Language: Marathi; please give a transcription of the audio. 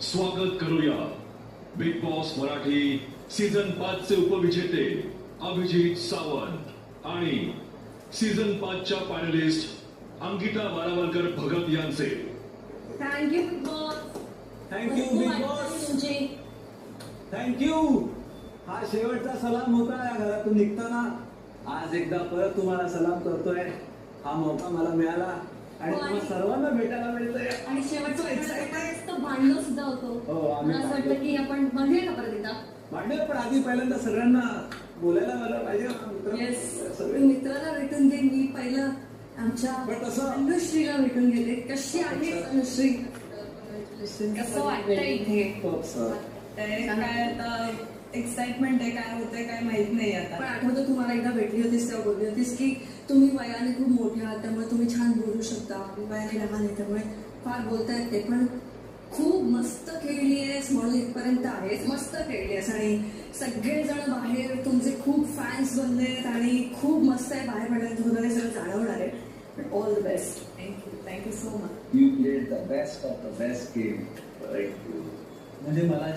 स्वागत करूया बिग बॉस मराठी सीझन 5 चे उपविजेते अभिजित सावंत आणि सीझन 5 च्या फायनलिस्ट अंकिता बारावलकर भगत यांचे. Thank you Bigg boss. Thank you Bigg boss. Thank you. हा शेवटचा सलाम होता या घरातून निघताना. आज एकदा परत तुम्हाला सलाम करतोय. हा मौका मला मिळाला आणि तुम्हाला सर्वांना भेटायला मिळतंय. आणि शेवटचं भांडण सुद्धा होतो. मला असं वाटतं की आपण भांडूया का परत एकदा. भांडण पण आधी पहिल्यांदा सगळ्यांना बोलायला मला पाहिजे. सगळे मित्राला भेटून दे. मी पहिलं आमच्या अनुश्रीला भेटून गेले. कशी आहे अनुश्री. कसं वाटतंय इथे. काय आता एक्साइटमेंट आहे. काय होतंय काय माहित नाही आता. पण आठवतं तुम्हाला एकदा भेटली होतीस तेव्हा बोलली होतीस की तुम्ही वयाने खूप मोठे आहात त्यामुळे तुम्ही छान बोलू शकता. वयाने लहान आहे त्यामुळे फार बोलता येते. पण खूप मस्त खेळली आहेस म्हणून इथपर्यंत आहेस. मस्त खेळली आहेस आणि सगळेजण बाहेर तुमचे खूप फॅन्स बनलेत आणि खूप मस्त आहे. बाहेर पडल्यानंतर तुम्हाला सगळं जाणवणार आहे. पण all the best. Thank you so much. You played the best of the best game. म्हणजे मला